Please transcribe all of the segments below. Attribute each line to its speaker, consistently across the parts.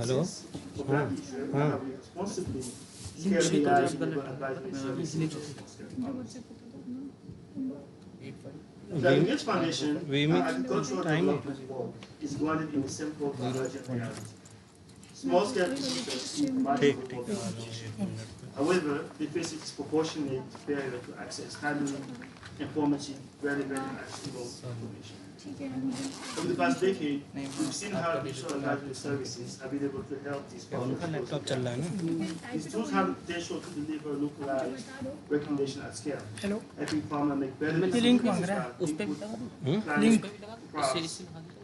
Speaker 1: Hello हाँ हाँ
Speaker 2: The AGX Foundation, agricultural
Speaker 1: time
Speaker 2: development work is grounded in a simple but urgent reality. Small-scale producers need
Speaker 1: ठीक
Speaker 2: marginal
Speaker 1: ठीक
Speaker 2: work. However, they face a disproportionate barrier to access timely, informative, relevant, actionable information. Over the past decade, we've seen how digital advisory services have been able to help these
Speaker 1: उनका laptop चल रहा है ना
Speaker 2: These tools have the potential to deliver localized recommendation at scale, helping farmers make better decisions about input, climate, crops,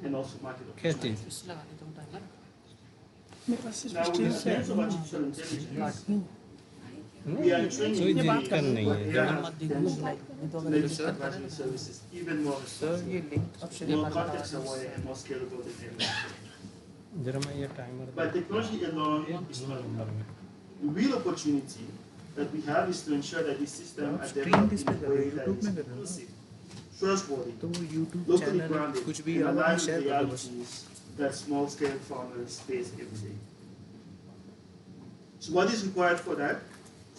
Speaker 2: and also market
Speaker 1: क्या
Speaker 2: opportunities.
Speaker 1: Cheese
Speaker 2: Now, with the advance of artificial intelligence, we are training
Speaker 1: कोई दिक्कत नहीं है
Speaker 2: to make these advisory services even more responsive, more context-aware, and more scalable than ever.
Speaker 1: जरा मैं ये timer
Speaker 2: But technology alone is not enough. The real opportunity that we have is to ensure that this system are developed in a way that is inclusive, trustworthy, locally grounded, and aligned with the realities that small-scale farmers face every day. So what is required for that?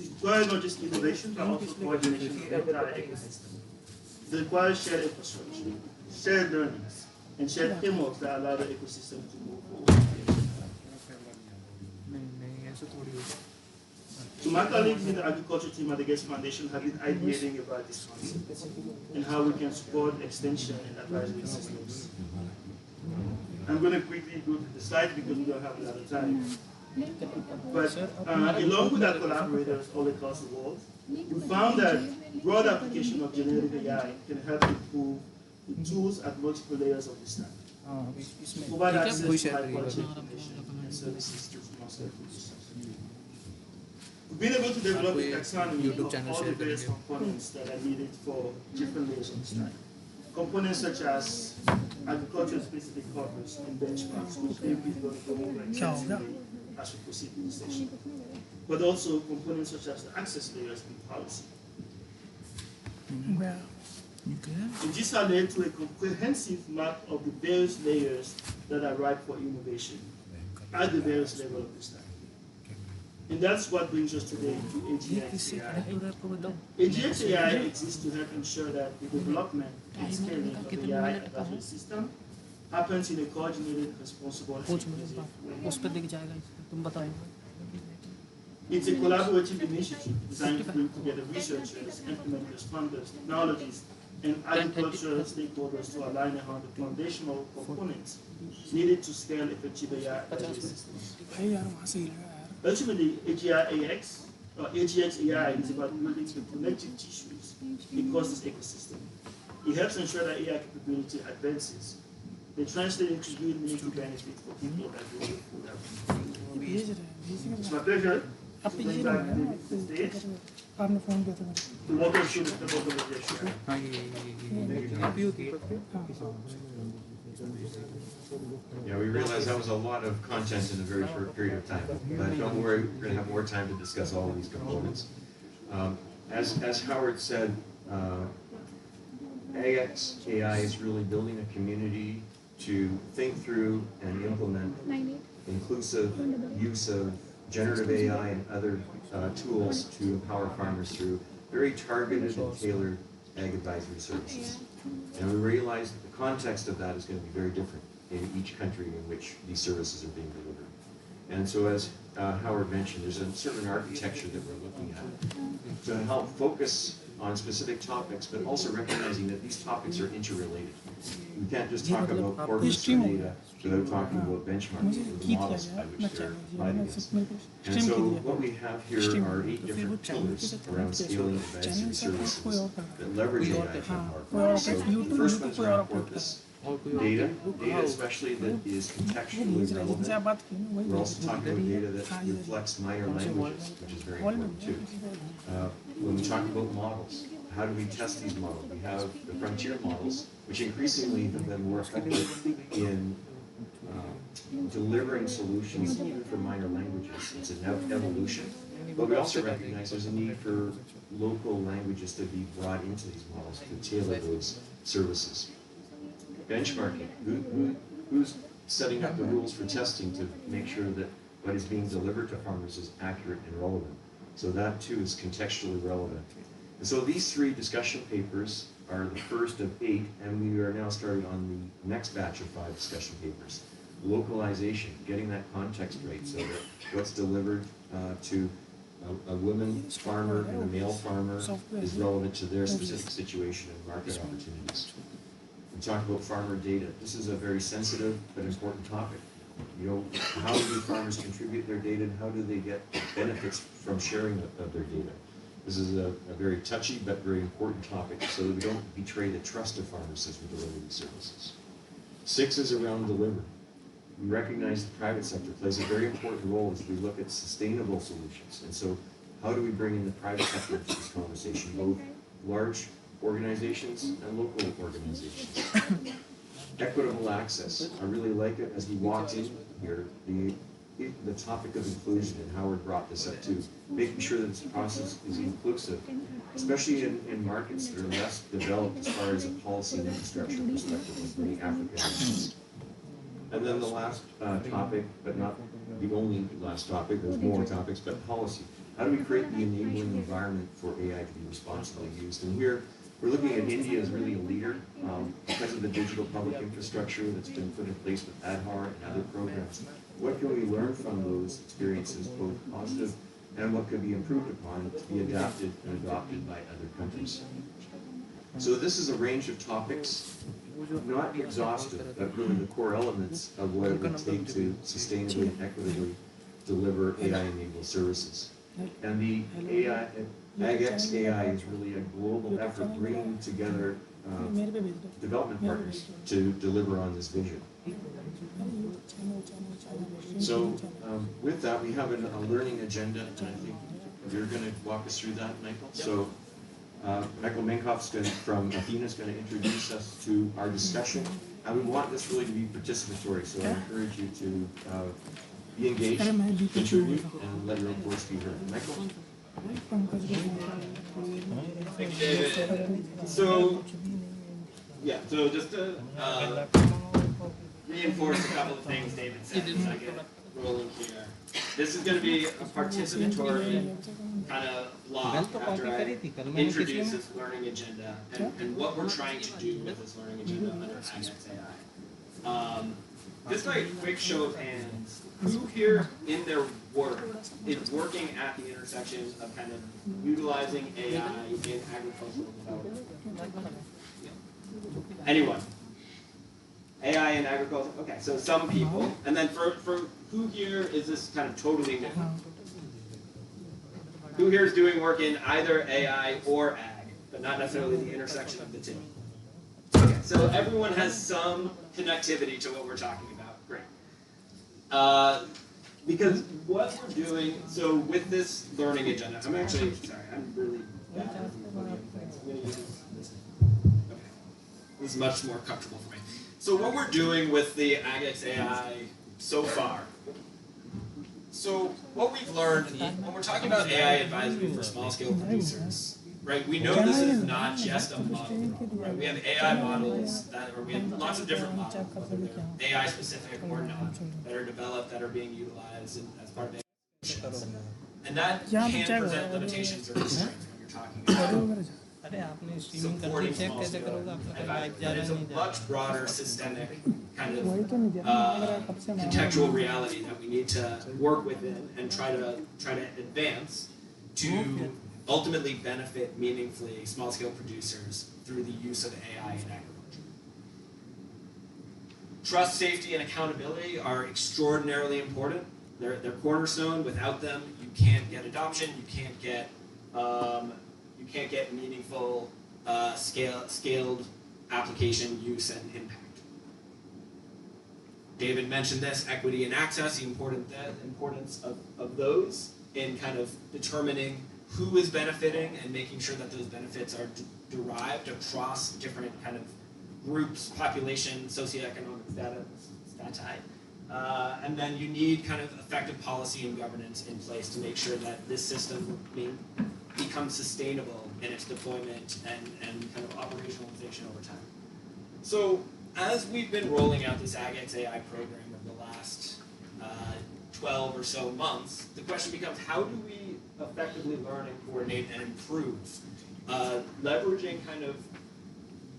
Speaker 2: It requires not just innovation, but also coordination of the entire ecosystem. It requires shared infrastructure, shared learnings, and shared frameworks that allow the ecosystem to move forward. So my colleagues in the agriculture team at the AGX Foundation have been ideating about this concept and how we can support extension and advisory systems. I'm going to quickly go through the slides because we don't have a lot of time. But along with our collaborators all across the world, we found that broad application of generative AI can help improve the tools at multiple layers of the stack. Provide access to high quality information and services to small-scale producers. We've been able to develop a taxonomy of all the various components that are needed for different layers of the stack. Components such as agriculture-specific corpus and benchmarks, which AP is going to go over extensively as we proceed with the session. But also components such as the access layers and policy. And these are led to a comprehensive map of the various layers that are ripe for innovation at the various levels of the stack. And that's what brings us today to AGX AI. AGX AI exists to help ensure that the development and scaling of the AI advisory system happens in a coordinated, responsible, and inclusive way. It's a collaborative initiative designed to bring together researchers, implementers, funders, technologists, and agricultural stakeholders to align around the foundational components needed to scale effective AI advisory systems. Ultimately, AGX AI is about building the connective tissues across this ecosystem. It helps ensure that AI capability advances. They translate into real meaningful benefits for people that grow food out. It's my pleasure to bring back the stage to walk us through the book of
Speaker 3: Yeah, we realize that was a lot of content in a very short period of time. But don't worry, we're going to have more time to discuss all of these components. As Howard said, AGX AI is really building a community to think through and implement inclusive use of generative AI and other tools to empower farmers through very targeted and tailored ag advisory services. And we realize that the context of that is going to be very different in each country in which these services are being delivered. And so as Howard mentioned, there's a certain architecture that we're looking at to help focus on specific topics, but also recognizing that these topics are interrelated. We can't just talk about Corpus or data without talking about benchmarks or the models by which they're applied against. And so what we have here are 8 different pillars around scaling advisory services that leverage AI to empower. So the first one is around Corpus. Data especially that is contextually relevant. We're also talking about data that reflects minor languages, which is very important too. When we talk about models, how do we test these models? We have the frontier models, which increasingly have been more effective in delivering solutions even for minor languages. It's an evolution. But we also recognize there's a need for local languages to be brought into these models to tailor those services. Benchmarking. Who's setting up the rules for testing to make sure that what is being delivered to farmers is accurate and relevant. So that too is contextually relevant. And so these 3 discussion papers are the first of 8, and we are now starting on the next batch of 5 discussion papers. Localization, getting that context right so that what's delivered to a woman farmer and a male farmer is relevant to their specific situation and market opportunities. We talked about farmer data. This is a very sensitive but important topic. You know, how do farmers contribute their data and how do they get benefits from sharing of their data? This is a very touchy but very important topic so that we don't betray the trust of farmers as we deliver these services. 6 is around delivery. We recognize the private sector plays a very important role as we look at sustainable solutions. And so how do we bring in the private sector into this conversation, both large organizations and local organizations? Equitable access. I really like it as we walked in here, the topic of inclusion and Howard brought this up too, making sure that this process is inclusive, especially in markets that are less developed as far as a policy and infrastructure perspective, like many African nations. And then the last topic, but not the only last topic, there's more topics, but policy. How do we create the enabling environment for AI to be responsibly used? And we're looking at India as really a leader because of the digital public infrastructure that's been put in place with ADHAR and other programs. What can we learn from those experiences, both positive and what could be improved upon to be adapted and adopted by other countries? So this is a range of topics, not exhaustive, but really the core elements of what it would take to sustainably and equitably deliver AI-enabled services. And the AGX AI is really a global effort bringing together development partners to deliver on this vision. So with that, we have a learning agenda, and I think you're going to walk us through that, Michael. So Michael Minkoff from Athena is going to introduce us to our discussion, and we want this really to be participatory, so I encourage you to be engaged, contribute, and let your voice be heard. Michael?
Speaker 4: Thank you, David. So just to reinforce a couple of things David said as I get rolling here. This is going to be a participatory kind of block after I introduce this learning agenda and what we're trying to do with this learning agenda under AGX AI. Just by a quick show of hands, who here in their work is working at the intersection of kind of utilizing AI in agricultural development? Anyone? AI in agriculture? Okay, so some people. And then for who here is this kind of totally new? Who here is doing work in either AI or ag, but not necessarily the intersection of the two? Okay, so everyone has some connectivity to what we're talking about. Great. Because what we're doing, so with this learning agenda, I'm really bad at podium things. I'm going to use this. Okay. This is much more comfortable for me. So what we're doing with the AGX AI so far. So what we've learned, when we're talking about AI advisory for small-scale producers, right? We know this is not just a model problem, right? We have AI models we have lots of different models, whether they're AI specific or not, that are developed, that are being utilized as part of AI solutions. And that can present limitations or constraints when you're talking about supporting small-scale advisory. But it's a much broader systemic kind of contextual reality that we need to work within and try to advance to ultimately benefit meaningfully small-scale producers through the use of AI in agriculture. Trust, safety, and accountability are extraordinarily important. They're cornerstone. Without them, you can't get adoption. You can't get meaningful scaled application use and impact. David mentioned this, equity and access, the importance of those in kind of determining who is benefiting and making sure that those benefits are derived across different kind of groups, population, socioeconomic stati. And then you need kind of effective policy and governance in place to make sure that this system becomes sustainable in its deployment and kind of operationalization over time. So as we've been rolling out this AGX AI program over the last 12 or so months, the question becomes, how do we effectively learn and coordinate and improve? Leveraging kind of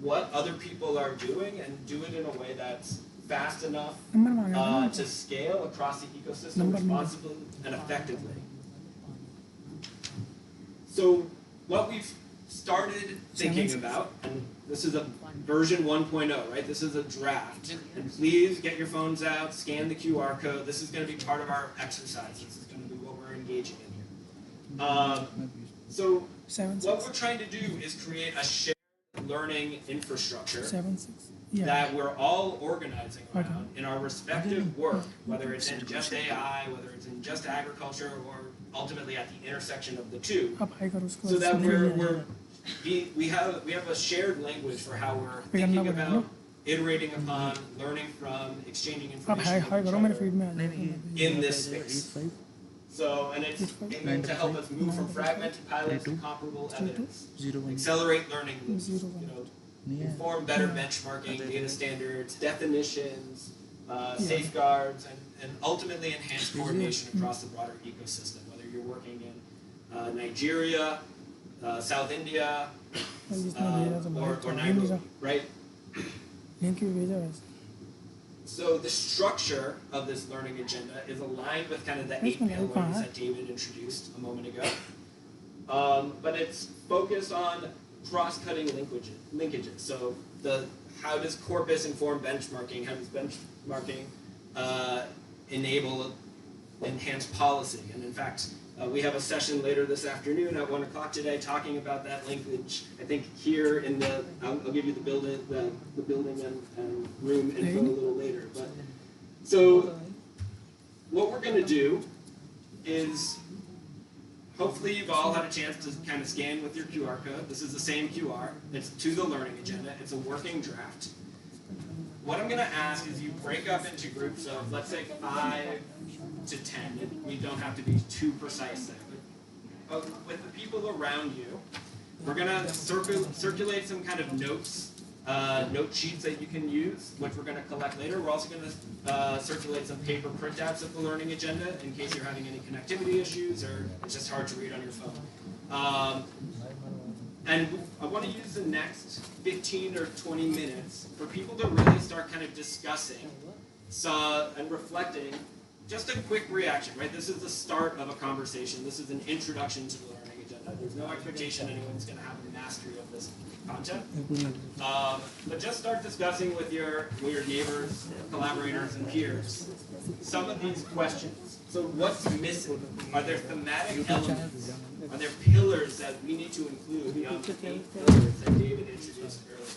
Speaker 4: what other people are doing and do it in a way that's fast enough to scale across the ecosystem responsibly and effectively. So what we've started thinking about, and this is a version 1.0, right? This is a draft. And please get your phones out, scan the QR code. This is going to be part of our exercise. This is going to be what we're engaging in here. So what we're trying to do is create a shared learning infrastructure that we're all organizing around in our respective work, whether it's in just AI, whether it's in just agriculture, or ultimately at the intersection of the two, so that we have a shared language for how we're thinking about, iterating upon, learning from, exchanging information with each other in this space. So, and it's aiming to help us move from fragmented pilots to comparable evidence, accelerate learning loops, inform better benchmarking, data standards, definitions, safeguards, and ultimately enhance coordination across the broader ecosystem, whether you're working in Nigeria, South India, or Nairobi, right? So the structure of this learning agenda is aligned with kind of the 8 pillars that David introduced a moment ago. But it's focused on cross-cutting linkages. So how does Corpus inform benchmarking? How does benchmarking enable enhanced policy? And in fact, we have a session later this afternoon at 1 o'clock today talking about that linkage. I think here in the, I'll give you the building and room info a little later. But so what we're going to do is, hopefully you've all had a chance to kind of scan with your QR code. This is the same QR. It's to the learning agenda. It's a working draft. What I'm going to ask is you break up into groups of, let's say, 5 to 10. We don't have to be too precise there. But with the people around you, we're going to circulate some kind of notes, note sheets that you can use, which we're going to collect later. We're also going to circulate some paper printouts of the learning agenda in case you're having any connectivity issues or it's just hard to read on your phone. And I want to use the next 15 or 20 minutes for people to really start kind of discussing and reflecting. Just a quick reaction, right? This is the start of a conversation. This is an introduction to the learning agenda. There's no expectation anyone's going to have a mastery of this content. But just start discussing with your neighbors, collaborators, and peers some of these questions. So what's missing? Are there thematic elements? Are there pillars that we need to include beyond the 8 pillars that David introduced earlier?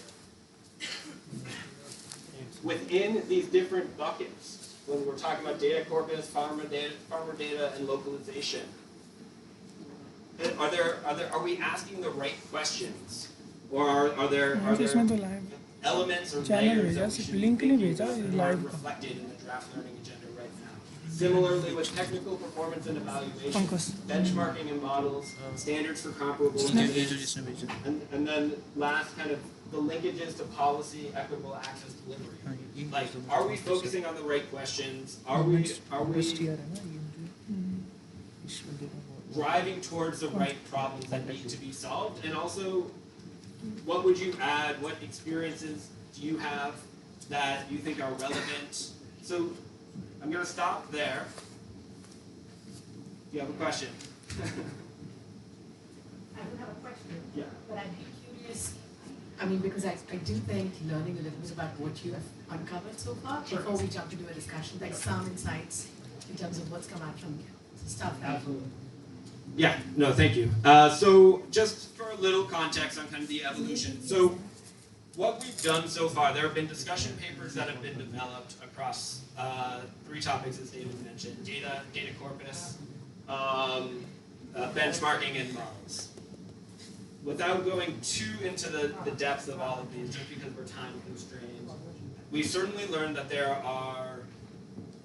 Speaker 4: Within these different buckets, when we're talking about data corpus, farmer data, and localization, are we asking the right questions, or are there elements or layers that we should be thinking that aren't reflected in the draft learning agenda right now? Similarly, with technical performance and evaluation, benchmarking and models, standards for comparable evidence, and then last, kind of the linkages to policy, equitable access delivery. Like, are we focusing on the right questions? Are we driving towards the right problems that need to be solved? And also, what would you add? What experiences do you have that you think are relevant? So I'm going to stop there. Do you have a question?
Speaker 5: I don't have a question,
Speaker 4: Yeah.
Speaker 5: but I'd be curious. I mean, because I do think learning a little bit about what you have uncovered so far before we jump into a discussion, like some insights in terms of what's come out from stuff.
Speaker 4: Absolutely. Yeah, no, thank you. So just for a little context on kind of the evolution. So what we've done so far, there have been discussion papers that have been developed across 3 topics, as David mentioned: data corpus, benchmarking, and models. Without going too into the depth of all of these, just because we're time constrained, we certainly learned that there are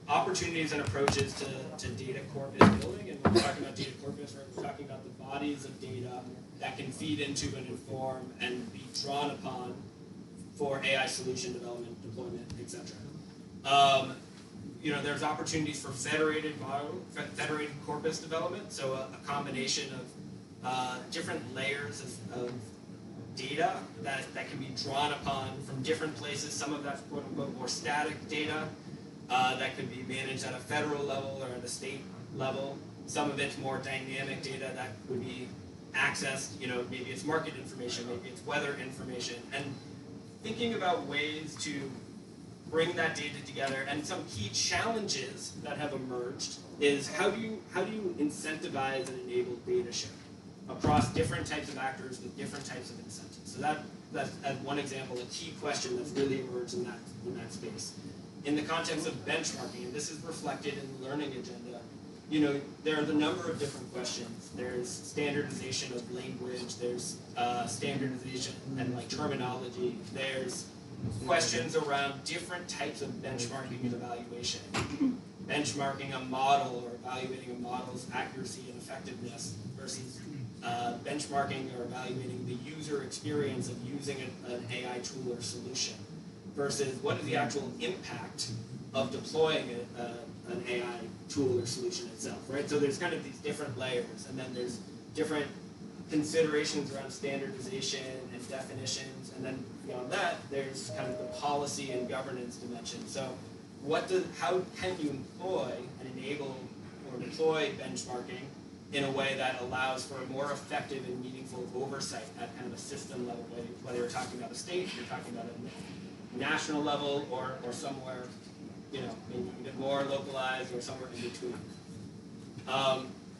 Speaker 4: opportunities and approaches to data corpus building. And when we're talking about data corpus, we're talking about the bodies of data that can feed into and inform and be drawn upon for AI solution development, deployment, etc. You know, there's opportunities for federated corpus development, so a combination of different layers of data that can be drawn upon from different places. Some of that's quote unquote more static data that could be managed at a federal level or at a state level. Some of it's more dynamic data that would be accessed, you know, maybe it's market information, maybe it's weather information, and thinking about ways to bring that data together. And some key challenges that have emerged is how do you incentivize and enable data sharing across different types of actors with different types of incentives. So that's as one example, a key question that's really emerged in that space. In the context of benchmarking, and this is reflected in the learning agenda, you know, there are the number of different questions. There's standardization of language, there's standardization and like terminology, there's questions around different types of benchmarking and evaluation. Benchmarking a model or evaluating a model's accuracy and effectiveness versus benchmarking or evaluating the user experience of using an AI tool or solution versus what is the actual impact of deploying an AI tool or solution itself, right? So there's kind of these different layers, and then there's different considerations around standardization and definitions, and then beyond that, there's kind of the policy and governance dimension. So how can you employ and enable or deploy benchmarking in a way that allows for a more effective and meaningful oversight at kind of a system level, whether you're talking about a state, you're talking about a national level, or somewhere, you know, maybe even more localized or somewhere in between.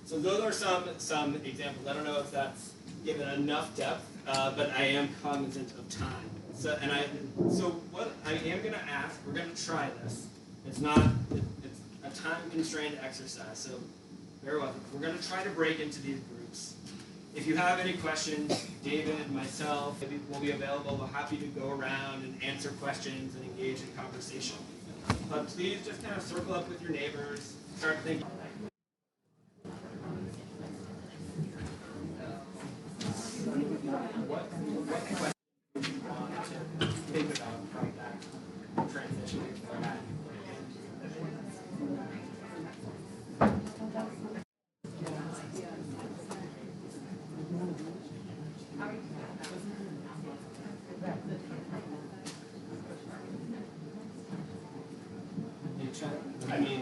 Speaker 4: So those are some examples. I don't know if that's given enough depth, but I am cognizant of time. So what I am going to ask, we're going to try this. It's a time-constrained exercise, so bear with me. We're going to try to break into these groups. If you have any questions, David, myself, we'll be available. We're happy to go around and answer questions and engage in conversation. But please just kind of circle up with your neighbors, start thinking. What questions do you want to think about from that transition? I mean,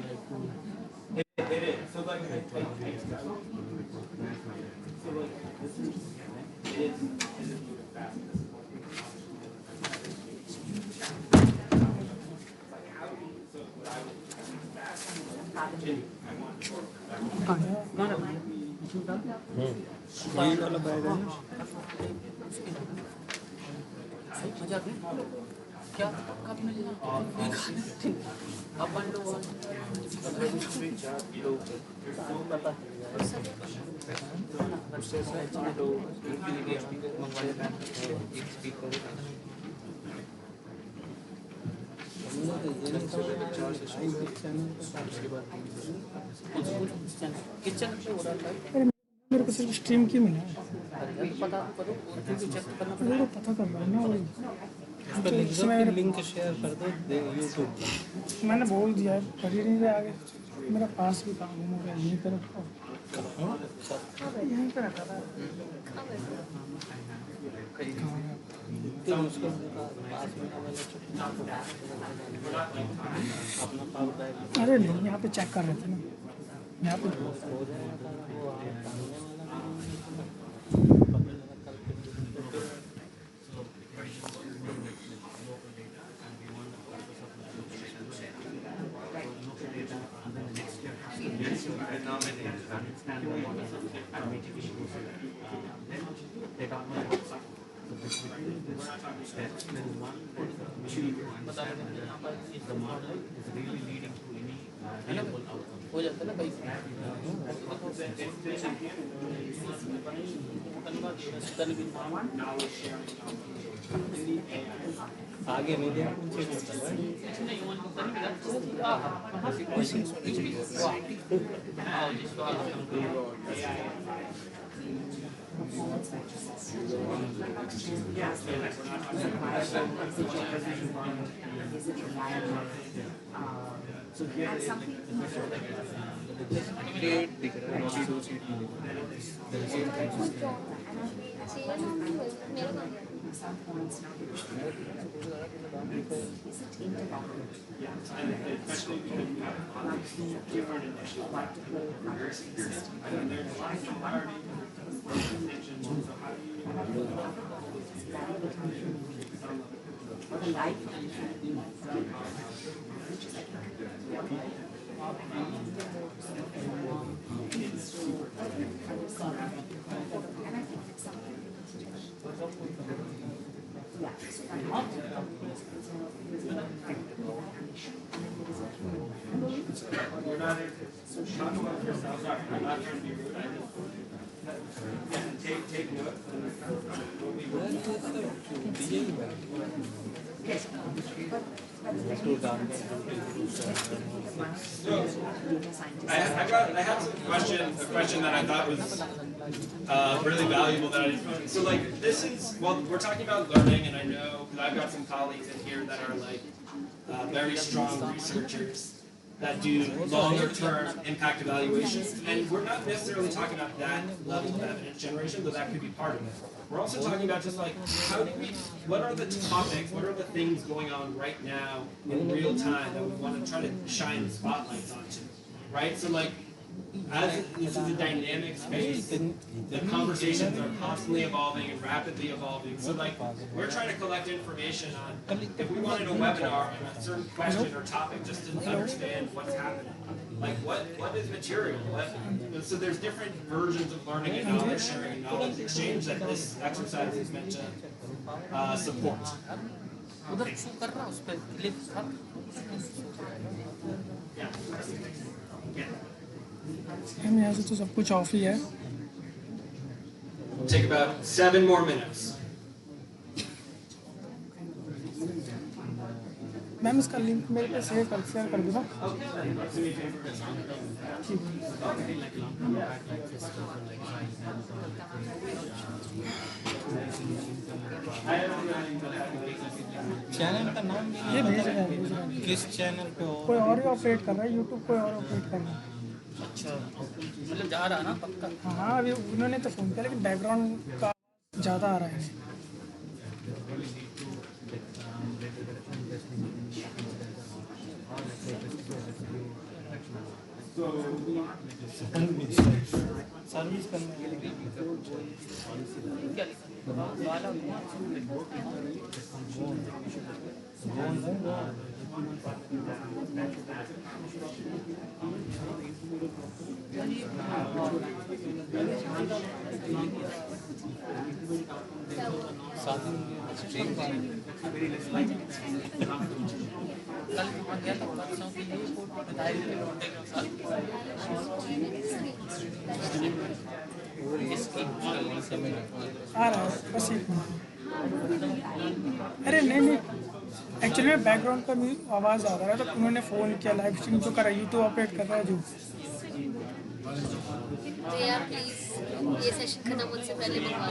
Speaker 4: it is. So like, it is. Fast.
Speaker 1: वही वाला bag है ना
Speaker 6: मजाक नहीं क्या कब मिलेगा अपन लोग उससे तो मंगवाए एक स्पीकर किचन पे हो रहा है
Speaker 7: मेरे को सिर्फ स्ट्रीम की मिला है
Speaker 6: पता करो चेक करना
Speaker 7: वो तो पता कर रहा हूँ ना वही
Speaker 1: इसमें लिंक शेयर कर दो यूट्यूब पर
Speaker 7: मैंने बोल दिया है कर ही नहीं रहे आगे मेरा पास भी काम हो गया यहीं पर रखा यहीं पर रखा था
Speaker 1: उसको पास में
Speaker 7: अरे नहीं यहाँ पे चेक कर रहे थे ना यहाँ पे
Speaker 6: हो जाता है ना भाई
Speaker 1: आगे नहीं दिया
Speaker 4: You're not talking about yourself. I'm not trying to be rude. Take notes. I had a question that I thought was really valuable that I didn't. So like this is, well, we're talking about learning, and I know because I've got some colleagues in here that are like very strong researchers that do longer term impact evaluations, and we're not necessarily talking about that level of evidence generation, though that could be part of it. We're also talking about just like how do we, what are the topics, what are the things going on right now in real time that we want to try to shine spotlights onto, right? So like, as this is a dynamic space, the conversations are constantly evolving and rapidly evolving. So like, we're trying to collect information on, if we wanted a webinar on a certain question or topic just to understand what's happening. Like what is material? So there's different versions of learning and knowledge sharing and knowledge exchange that this exercise is meant to support.
Speaker 7: हम यहाँ से तो सब कुछ of ही है.
Speaker 4: We'll take about 7 more minutes.
Speaker 7: Ma'am इसका link मेरे पे शेयर कर दूँगा.
Speaker 1: चैनल का नाम
Speaker 7: ये भेज रहे हैं.
Speaker 1: किस चैनल पे हो?
Speaker 7: कोई और ही ऑपरेट कर रहा है, यूट्यूब कोई और ऑपरेट कर रहा है.
Speaker 6: अच्छा, मतलब जा रहा ना पक्का.
Speaker 7: हाँ, अभी उन्होंने तो फ़ोन किया लेकिन बैकग्राउंड का ज़्यादा आ रहा है. सर्विस करने के लिए
Speaker 6: क्या लिखा? कल वहाँ गया था परसों की ये बताए थे लौटे के साथ
Speaker 7: आ रहा है बस एक मिनट. अरे नहीं एक्चुअली में बैकग्राउंड का भी आवाज़ आ रहा है, तो उन्होंने फ़ोन किया, लाइव स्ट्रीम जो कर रहा है यूट्यूब ऑपरेट कर रहा है जो.
Speaker 8: भैया प्लीज ये सेशन खत्म होने से पहले मंगवा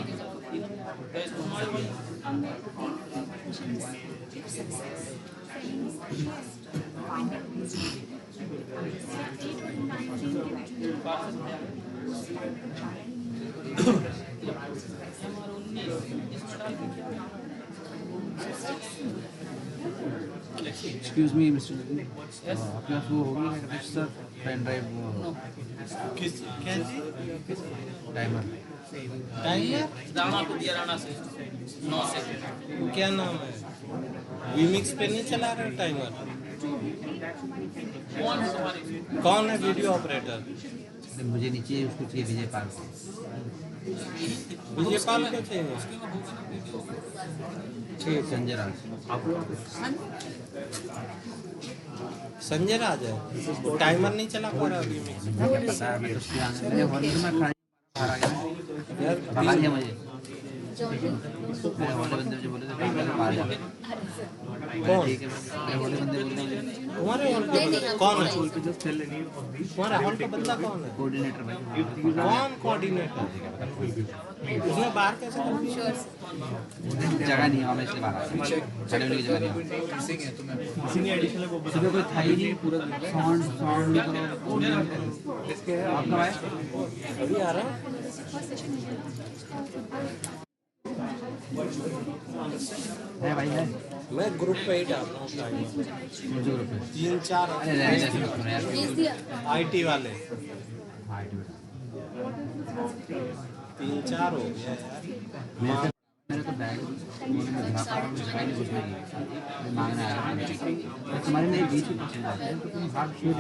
Speaker 9: Excuse me, Mr. Yes. आपके पास वो होगी रजिस्टर पेन ड्राइव वो
Speaker 1: किस क्या जी?
Speaker 9: टाइमर
Speaker 6: राणा को दिया, राणा से 9 से.
Speaker 1: क्या नाम है? वीमिक्स पे नहीं चला रहे टाइमर? कौन है वीडियो ऑपरेटर?
Speaker 9: मुझे नीचे उसको चाहिए विजय पाल को.
Speaker 1: विजय पाल को चाहिए.
Speaker 9: संजय राज.
Speaker 1: संजय राज है. टाइमर नहीं चला पा रहा वीमिक्स.
Speaker 9: पता है, मैं उसके आगे में खड़ा यार बता दिया मुझे.
Speaker 8: जॉनी
Speaker 9: अरे होटल बंदे मुझे बोले थे पागल है, बाहर जाके
Speaker 1: कौन
Speaker 9: ठीक है मैं होटल बंदे बोल रहे हैं
Speaker 1: तुम्हारे हॉल का बंदा कौन है? तुम्हारे हॉल का बंदा कौन है?
Speaker 9: कोऑर्डिनेटर भाई
Speaker 1: कौन कोऑर्डिनेटर? उसने बाहर कैसे कर दिया?
Speaker 9: जगह नहीं है वहाँ, मैं इसलिए बाहर आ गया, खड़े होने की जगह नहीं है। सुबह कोई था ही नहीं, पूरा साउंड आपका भाई
Speaker 1: अभी आ रहा है।
Speaker 9: है भाई है
Speaker 1: मैं ग्रुप पे ही डाल रहा हूँ टाइम।
Speaker 9: मुझे ग्रुप है
Speaker 1: 3-4
Speaker 9: अरे रहने दे ऐसे मत करो यार
Speaker 8: भेज दिया
Speaker 1: आईटी वाले
Speaker 9: हाँ ठीक है
Speaker 1: 3-4 हो गया यार।
Speaker 9: मेरे को बैग उन्होंने घरा पा जगह नहीं कुछ नहीं मांगने आया तुम्हारे लिए बीच में पूछने जाते हैं तो तुम हाथ छूट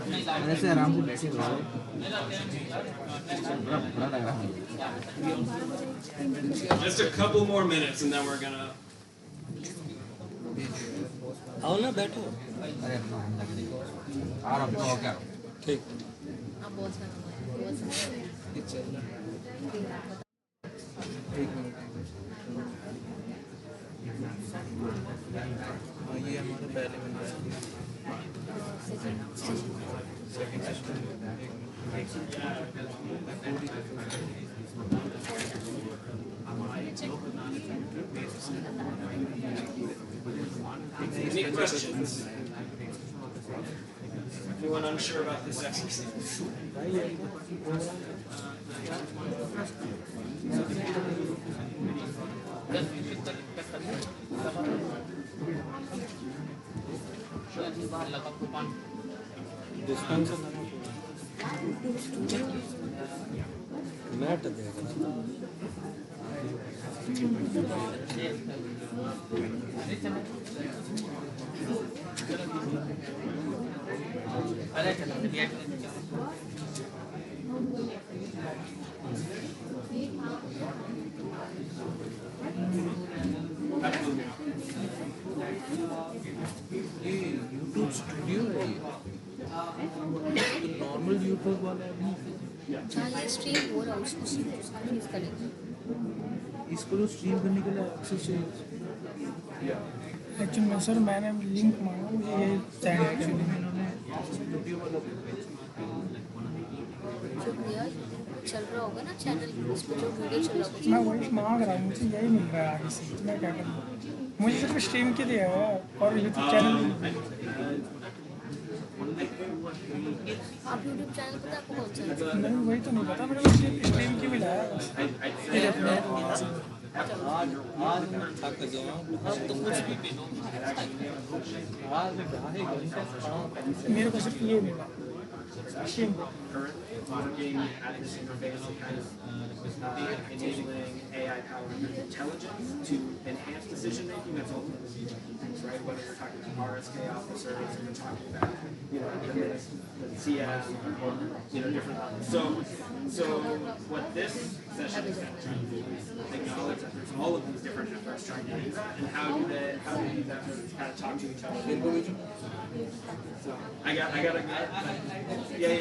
Speaker 9: नहीं ऐसे आराम से बैठे रहो बुरा लग रहा है
Speaker 4: Just a couple more minutes and then we're gonna.
Speaker 1: आओ ना बैठो।
Speaker 9: अरे अपना हम लग नहीं आ रहा हूँ क्या
Speaker 1: ठीक।
Speaker 8: अब बहुत सारा
Speaker 6: ये हमारा पहले बंदा
Speaker 4: Any questions? Anyone unsure about this exercise?
Speaker 1: Dispenser mat देगा।
Speaker 6: यूट्यूब स्टूडियो है ये नॉर्मल यूट्यूब वाला है
Speaker 8: हाँ ये स्ट्रीम हो रहा है उसको यूज़ करेंगे
Speaker 6: इसको तो स्ट्रीम करने के लिए एक्सेस चाहिए।
Speaker 7: एक्चुअली में सर मैंने लिंक मांगा मुझे ये चाहिए एक्चुअली में
Speaker 6: इन्होंने वीडियो वाला
Speaker 8: जो भैया चल रहा होगा ना चैनल उस पर जो वीडियो चल रहा होगा
Speaker 7: मैं वही मांग रहा हूँ मुझे यही मिल रहा है आगे से मैं क्या करूँ मुझे सिर्फ स्ट्रीम के लिए है और यूट्यूब चैनल
Speaker 8: आप यूट्यूब चैनल पता है आपको कौन सा है?
Speaker 7: नहीं वही तो नहीं पता मेरे को स्ट्रीम की मिला है बस
Speaker 1: आज मैं थक गया हूँ। अब तो कुछ भी पीनो। आज 2.5 घंटे पढ़ा हूँ।
Speaker 7: मेरे को सिर्फ ये मिला stream
Speaker 4: Looking at this interface and kind of enabling AI-powered intelligence to enhance decision making. That's ultimately the key things, right? Whether you're talking about RSK officers, or you're talking about the CM, or different. So what this session is going to try to do is acknowledge that there's all of these different efforts trying to do that, and how do these efforts kind of talk to each other? So I got a yeah.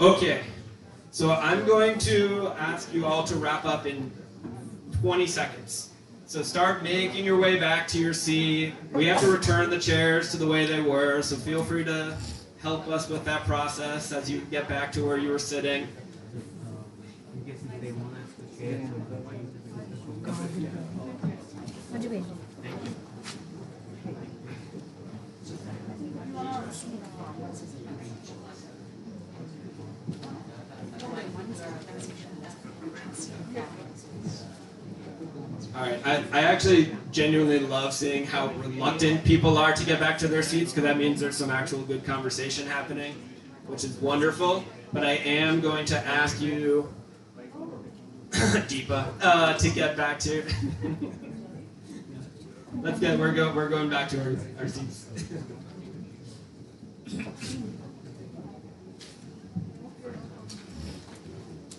Speaker 4: Okay, so I'm going to ask you all to wrap up in 20 seconds. So start making your way back to your seat. We have to return the chairs to the way they were, so feel free to help us with that process as you get back to where you were sitting.
Speaker 8: मुझे भेज दो
Speaker 4: All right, I actually genuinely love seeing how reluctant people are to get back to their seats, because that means there's some actual good conversation happening, which is wonderful. But I am going to ask you, Deepa, to get back to. Let's get. We're going back to our seats.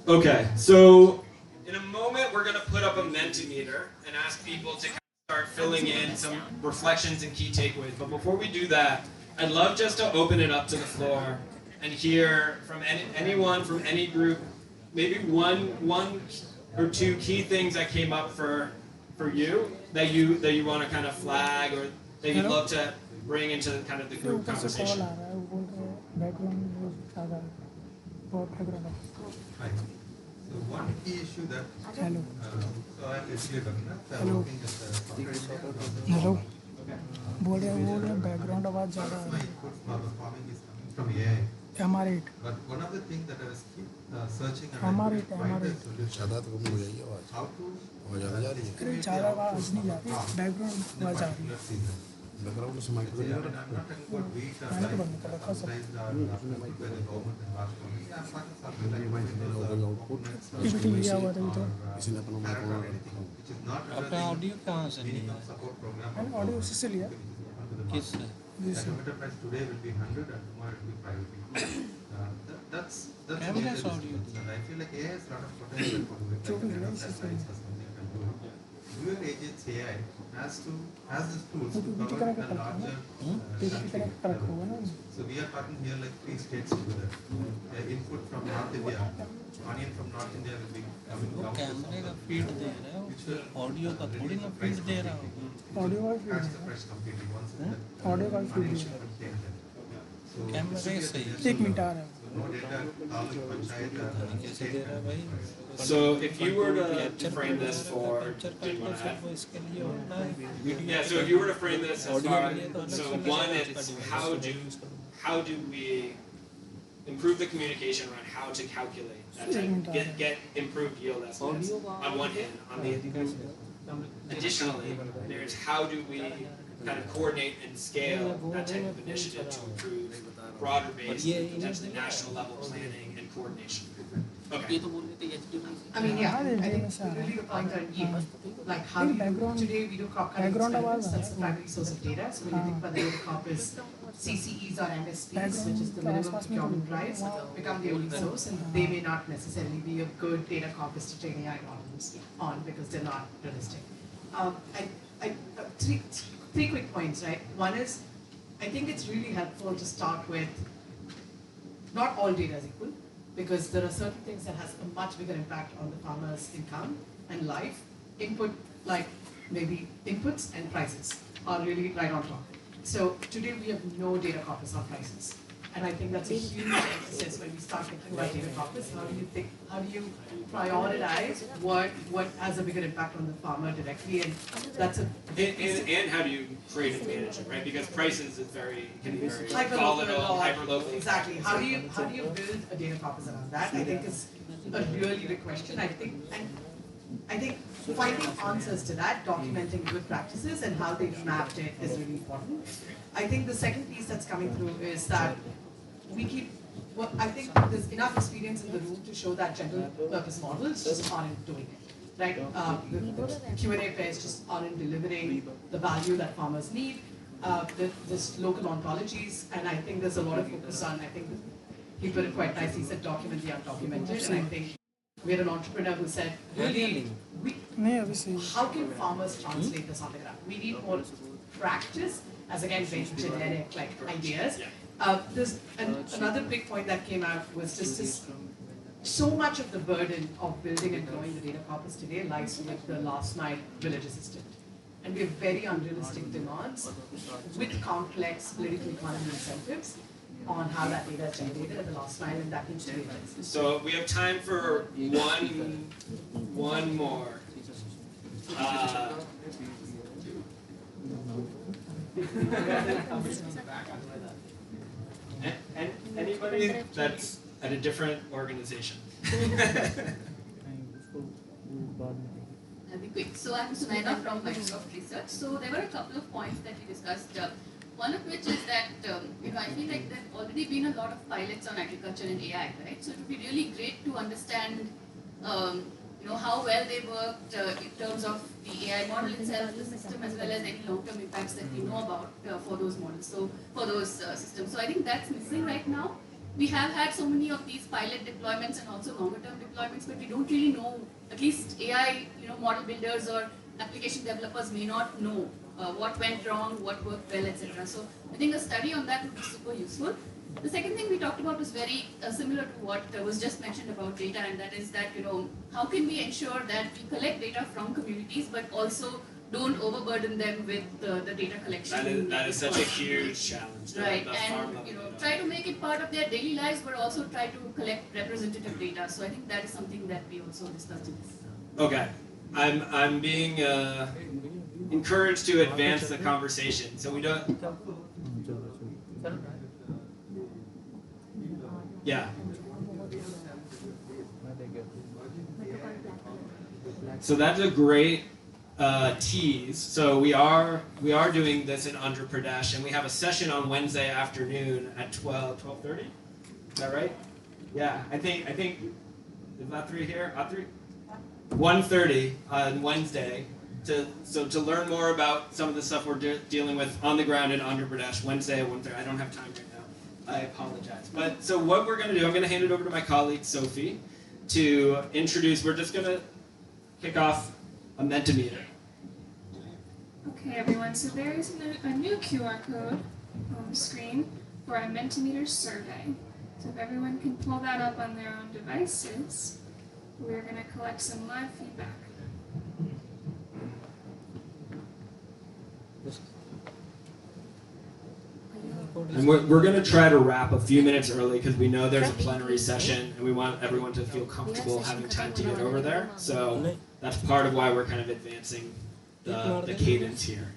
Speaker 4: Okay, so in a moment we're going to put up a Mentimeter and ask people to kind of start filling in some reflections and key takeaways. But before we do that, I'd love just to open it up to the floor and hear from anyone from any group, maybe one or two key things that came up for you that you want to kind of flag or that you'd love to bring into kind of the group
Speaker 7: ऊपर से call
Speaker 4: conversation.
Speaker 7: आ रहा है वो बोल रहे हैं background music ज़्यादा है बहुत background
Speaker 10: Hi. So one key issue that
Speaker 7: hello
Speaker 10: so I'm educator, I'm working as a software engineer.
Speaker 7: Hello बोल रहे हैं बैकग्राउंड आवाज़ ज़्यादा आ
Speaker 10: My
Speaker 7: रही
Speaker 10: input for the farming is coming from AI.
Speaker 7: है हमारे
Speaker 10: But one of the things that I was keep searching and I
Speaker 7: हमारे
Speaker 10: couldn't find
Speaker 7: हमारे
Speaker 10: a solution.
Speaker 11: ज़्यादा तो कम हो जाएगी आवाज़
Speaker 10: How to
Speaker 11: बहुत ज़्यादा जा रही है
Speaker 7: अरे ज़्यादा आवाज़ नहीं जा रही बैकग्राउंड
Speaker 10: in a
Speaker 7: आवाज़ आ रही है
Speaker 10: particular season.
Speaker 11: बैकग्राउंड से
Speaker 10: So
Speaker 11: micro
Speaker 10: yeah, I'm not talking about wheat or
Speaker 7: मैंने तो
Speaker 10: rice,
Speaker 7: बंद कर रखा सब
Speaker 10: subsidized or approved by the government in large quantities. I'm talking something like coconuts or
Speaker 7: PPT लिया हुआ था
Speaker 10: or
Speaker 11: किसी ने अपना
Speaker 10: carrot or
Speaker 11: micro
Speaker 10: anything which is not
Speaker 6: आपने
Speaker 10: under
Speaker 6: ऑडियो कहाँ से
Speaker 10: the
Speaker 6: लिया
Speaker 10: minimum support program.
Speaker 7: मैंने ऑडियो उसी से लिया
Speaker 10: onto the
Speaker 6: किस
Speaker 10: market. The tomato price today will be 100 and tomorrow it will be 5 rupees. That's a
Speaker 6: Camera
Speaker 10: major
Speaker 6: is audio.
Speaker 10: difference. And I feel like AI has a lot of potential for doing
Speaker 7: जो भी
Speaker 10: like
Speaker 7: है,
Speaker 10: enterprise
Speaker 7: इसी से
Speaker 10: science or something you can do. Your AGX AI has this tools
Speaker 7: वो
Speaker 10: to
Speaker 7: PPT
Speaker 10: cover
Speaker 7: करा के
Speaker 10: a
Speaker 7: रखा
Speaker 10: larger
Speaker 7: है पीपीटी करा के रखा हुआ ना
Speaker 10: So we are talking here like 3 states together. Input from North India, onion from North India will be coming
Speaker 6: वो
Speaker 10: down to
Speaker 6: कैमरे का
Speaker 10: South.
Speaker 6: फीड दे रहा है
Speaker 10: Which will
Speaker 6: ऑडियो का थोड़ी ना फीड दे रहा हो
Speaker 7: ऑडियो का feed
Speaker 10: crash the price completely once the
Speaker 7: audio का फीड
Speaker 10: onion
Speaker 7: दिया
Speaker 10: shipment came there. So
Speaker 6: कैमरे
Speaker 10: this will
Speaker 6: सही
Speaker 10: be a
Speaker 7: एक मिनट आ रहा है
Speaker 10: no data, taluk, panchayat,
Speaker 6: कैसे दे रहा है भाई
Speaker 4: So if you were to frame this for,
Speaker 6: capture
Speaker 4: do you
Speaker 6: करके
Speaker 4: want to
Speaker 6: फिर
Speaker 4: add?
Speaker 6: वो इसके लिए होता है video
Speaker 4: Yeah, so if you were to frame this as
Speaker 6: audio
Speaker 4: far,
Speaker 6: के लिए तो
Speaker 4: so
Speaker 6: अलग
Speaker 4: one
Speaker 6: से
Speaker 4: is how do we improve the communication around how to calculate that type, get improved yield estimates on one hand. On the additionally, there's how do we kind of coordinate and scale that type of initiative to improve broader based, potentially national level planning and coordination. Okay.
Speaker 6: ये तो बोल रहे थे HDMI से
Speaker 5: I mean, yeah,
Speaker 7: हाँ,
Speaker 5: I think
Speaker 7: HDMI से आ रहा है।
Speaker 5: really the point on yield, like how do you,
Speaker 7: background-
Speaker 5: today we do crop cutting
Speaker 7: background
Speaker 5: experiments,
Speaker 7: आवाज़ आ
Speaker 5: that's the primary source of data, so when you think about the data corpus, CCEs or MSPs, which is the minimum procurement price, become the only source, and they may not necessarily be a good data corpus to train AI models on because they're not realistic. Three quick points, right? One is, I think it's really helpful to start with not all data is equal, because there are certain things that has a much bigger impact on the farmer's income and life. Input, like maybe inputs and prices are really right on top. So today we have no data corpus on prices. And I think that's a huge emphasis when we start thinking about data corpus. How do you prioritize what has a bigger impact on the farmer directly? And that's a
Speaker 4: And how do you create and manage it, right? Because prices is can be very volatile,
Speaker 5: hyperlocal.
Speaker 4: hyperlocal.
Speaker 5: Exactly. How do you build a data corpus around that? I think is a really big question. I think finding answers to that, documenting good practices and how they've mapped it is really important. I think the second piece that's coming through is that I think there's enough experience in the room to show that general purpose models just aren't doing it. Right? The Q&A pairs just aren't delivering the value that farmers need. There's local ontologies, and I think there's a lot of focus on, I think he put it quite nicely, he said document the undocumented, and I think we had an entrepreneur who said, really,
Speaker 7: नहीं अभी सही
Speaker 5: how can farmers translate this on the ground? We need more practice, as again, very generic like ideas. There's another big point that came out was just this, so much of the burden of building and growing the data corpus today lies with the last mile village assistant. And we have very unrealistic demands with complex political economy incentives on how that data is generated at the last mile, and that needs to be addressed.
Speaker 4: So we have time for one more. And anybody that's at a different organization.
Speaker 12: I'll be quick. So I'm Sunaina from Microsoft Research. So there were a couple of points that we discussed. One of which is that I feel like there have already been a lot of pilots on agriculture and AI, right? So it would be really great to understand how well they worked in terms of the AI model itself, the system, as well as any long-term impacts that we know about for those models, so for those systems. So I think that's missing right now. We have had so many of these pilot deployments and also longer-term deployments, but we don't really know, at least AI model builders or application developers may not know what went wrong, what worked well, etc. So I think a study on that would be super useful. The second thing we talked about was very similar to what was just mentioned about data, and that is that, how can we ensure that we collect data from communities, but also don't overburden them with the data collection.
Speaker 4: That is such a huge challenge.
Speaker 12: Right, and try to make it part of their daily lives, but also try to collect representative data. So I think that is something that we also discussed in this.
Speaker 4: Okay, I'm being encouraged to advance the conversation. So we don't. Yeah. So that's a great tease. So we are doing this in Andhra Pradesh, and we have a session on Wednesday afternoon at 12:30. Is that right? Yeah, I think is that 3 here? 3? 1:30 on Wednesday. To learn more about some of the stuff we're dealing with on the ground in Andhra Pradesh. Wednesday at 1:30. I don't have time right now. I apologize. But so what we're going to do, I'm going to hand it over to my colleague Sophie to introduce. We're just going to kick off a Mentimeter.
Speaker 13: Okay, everyone. So there is a new QR code on the screen for a Mentimeter survey. So if everyone can pull that up on their own devices, we're going to collect some live feedback.
Speaker 4: And we're going to try to wrap a few minutes early because we know there's a plenary session and we want everyone to feel comfortable having time to get over there. So that's part of why we're kind of advancing the cadence here.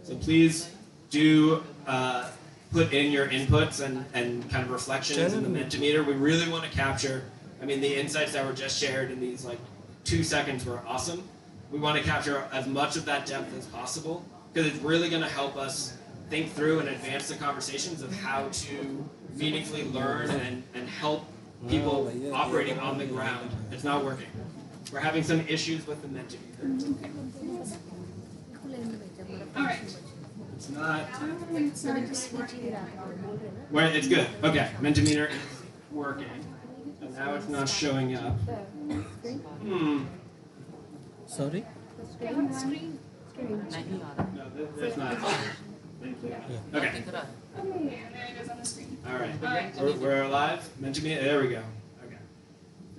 Speaker 4: So please do put in your inputs and kind of reflections in the Mentimeter. We really want to capture, the insights that were just shared in these 2 seconds were awesome. We want to capture as much of that depth as possible because it's really going to help us think through and advance the conversations of how to meaningfully learn and help people operating on the ground. It's not working. We're having some issues with the Mentimeter.
Speaker 13: All right.
Speaker 4: It's not.
Speaker 13: It's not just working.
Speaker 4: Well, it's good. Okay, Mentimeter is working. And now it's not showing up.
Speaker 1: Sorry?
Speaker 4: No, that's not. Okay.
Speaker 13: Okay, and there it is on the screen.
Speaker 4: All right.
Speaker 13: All right.
Speaker 4: We're alive. Mentimeter. There we go. Okay.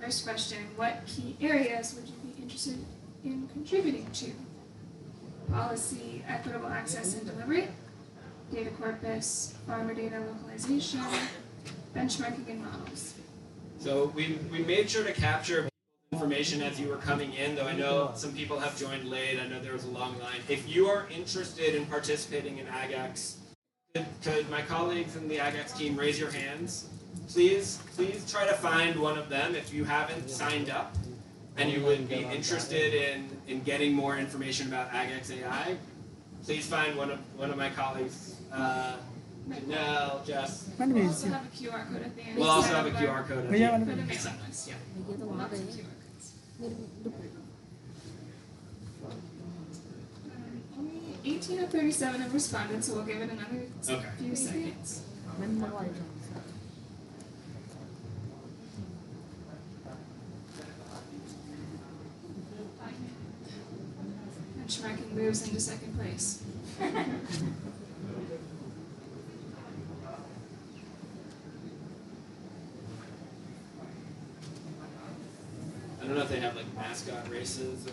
Speaker 13: First question: what key areas would you be interested in contributing to? Policy, equitable access and delivery, data corpus, farmer data localization, benchmarking and models.
Speaker 4: So we made sure to capture information as you were coming in, though I know some people have joined late. I know there was a long line. If you are interested in participating in AGX, could my colleagues in the AGX team raise your hands? Please try to find one of them if you haven't signed up and you would be interested in getting more information about AGX AI. Please find one of my colleagues. Janelle, Jess.
Speaker 13: We'll also have a QR code at the end.
Speaker 4: We'll also have a QR code at the end.
Speaker 13: For the mailing list, yeah. Lots of QR codes. Only 18 of 37 have responded, so we'll give it another few seconds. Benchmarking moves into second place.
Speaker 4: I don't know if they have mascot races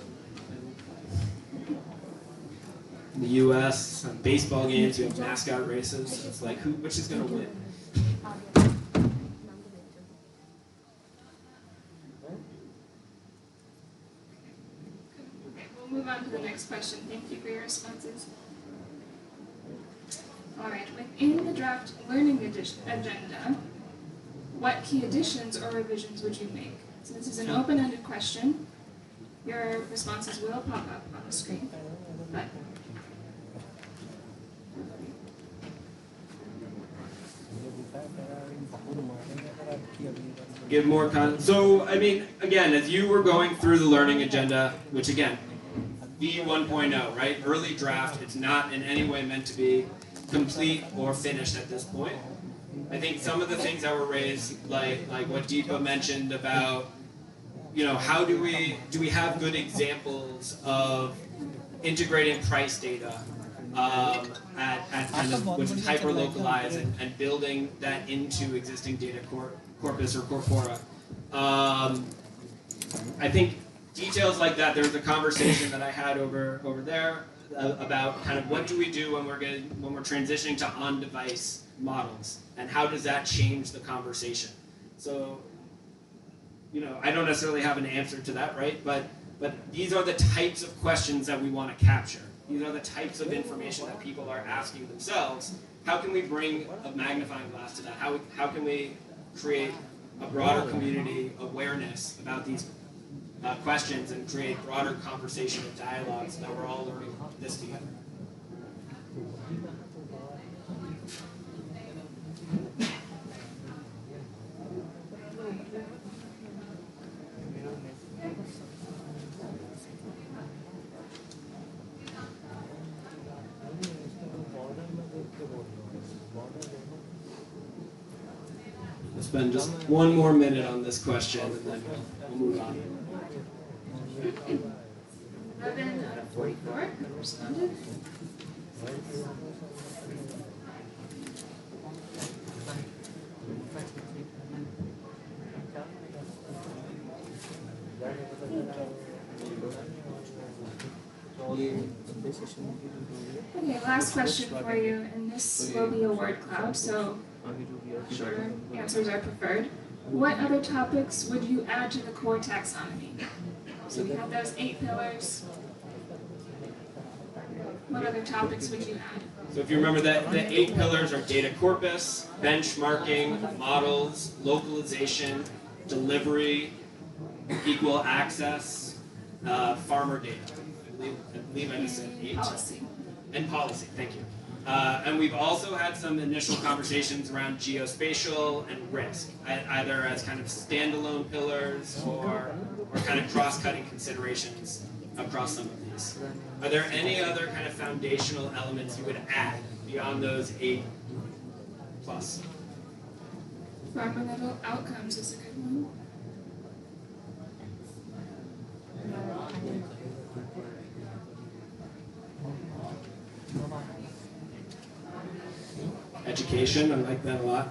Speaker 4: in the U.S. On baseball games, you have mascot races. It's which is going to win?
Speaker 13: Okay, we'll move on to the next question. Thank you for your responses. All right, within the draft learning agenda, what key additions or revisions would you make? So this is an open-ended question. Your responses will pop up on the screen. But
Speaker 4: Give more So, again, as you were going through the learning agenda, which again, V1.0, right? Early draft, it's not in any way meant to be complete or finished at this point. I think some of the things that were raised, like what Deepa mentioned about how do we have good examples of integrating price data at kind of which is hyper localized and building that into existing data corpus or corpora. I think details like that. There was a conversation that I had over there about kind of what do we do when we're transitioning to on-device models, and how does that change the conversation? So, I don't necessarily have an answer to that, right? But these are the types of questions that we want to capture. These are the types of information that people are asking themselves. How can we bring a magnifying glass to that? How can we create a broader community awareness about these questions and create broader conversation and dialogues so that we're all learning this together? We'll spend just one more minute on this question and then we'll move on.
Speaker 13: 11 out of 44 responded. Okay, last question for you, and this will be a word cloud, so shorter answers are preferred. What other topics would you add to the core taxonomy? So we have those 8 pillars. What other topics would you add?
Speaker 4: So if you remember that the 8 pillars are data corpus, benchmarking, models, localization, delivery, equal access, farmer data. I believe I just said 8.
Speaker 13: Policy.
Speaker 4: And policy, thank you. And we've also had some initial conversations around geospatial and risk, either as kind of standalone pillars or kind of cross-cutting considerations across some of these. Are there any other kind of foundational elements you would add beyond those 8 plus?
Speaker 13: Farmer level outcomes is a good one.
Speaker 4: Education, I like that a lot.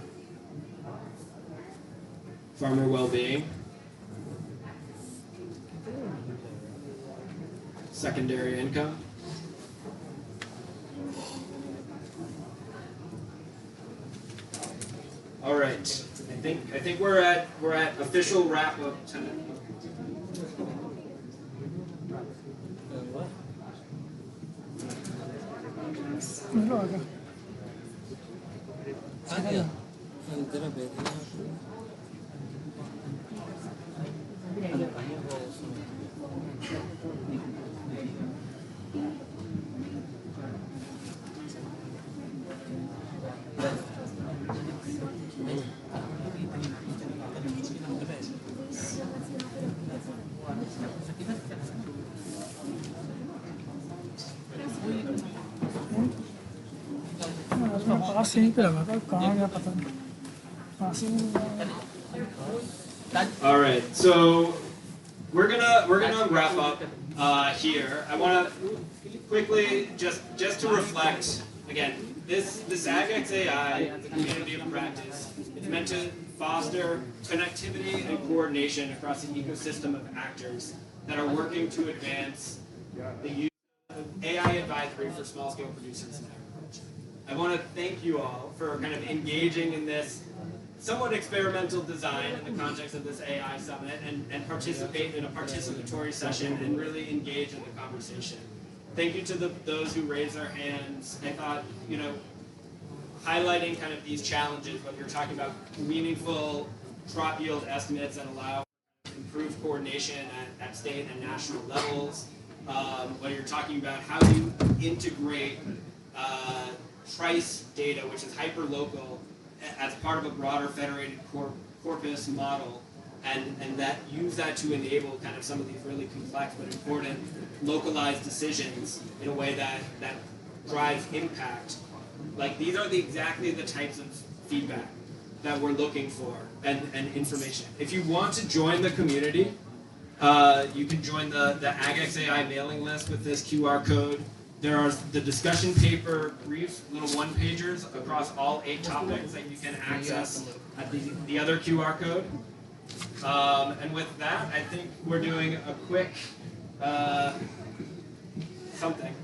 Speaker 4: Farmer well-being. Secondary income. All right. I think we're at official wrap up time.
Speaker 7: पास यहीं पे लगा था कहाँ गया पता नहीं पास ही में
Speaker 4: All right, so we're gonna wrap up here. I want to quickly just to reflect again. This AGX AI is a community of practice. It's meant to foster connectivity and coordination across an ecosystem of actors that are working to advance the use of AI advisory for small-scale producers in agriculture. I want to thank you all for kind of engaging in this somewhat experimental design in the context of this AI summit and participate in a participatory session and really engage in the conversation. Thank you to those who raised their hands. I thought, highlighting kind of these challenges, whether you're talking about meaningful crop yield estimates that allow improved coordination at state and national levels, whether you're talking about how you integrate price data, which is hyper-local, as part of a broader federated corpus model, and that use that to enable kind of some of these really complex but important localized decisions in a way that drives impact. Like, these are exactly the types of feedback that we're looking for and information. If you want to join the community, You can join the AGX AI mailing list with this QR code. There are the discussion paper briefs, little one-pagers across all 8 topics that you can access at the other QR code. And with that, I think we're doing a quick something.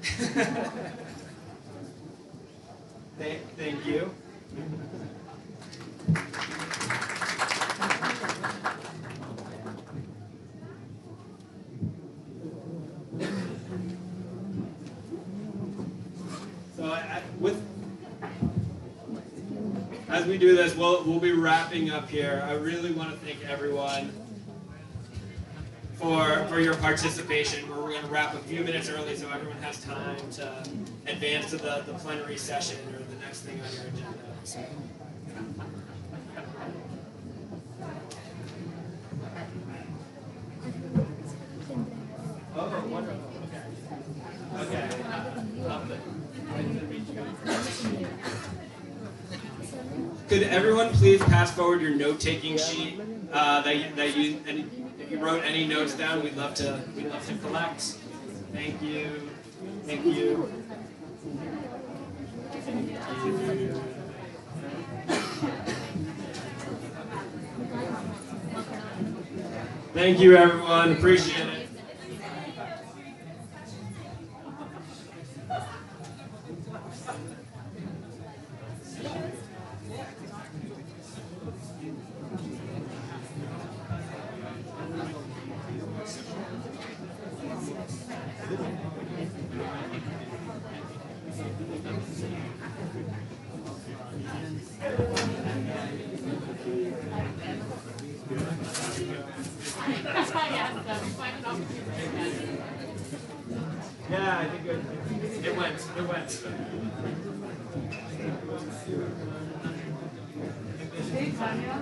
Speaker 4: Thank you. So as we do this, we'll be wrapping up here. I really want to thank everyone for your participation. We're going to wrap a few minutes early so everyone has time to advance to the plenary session or the next thing on your agenda. So. Oh, wonderful. Okay. Could everyone please pass forward your note-taking sheet that you wrote any notes down? We'd love to collect. Thank you. Thank you. Thank you, everyone. Appreciate it. Yeah, I think it went.
Speaker 5: Hey, Tanya.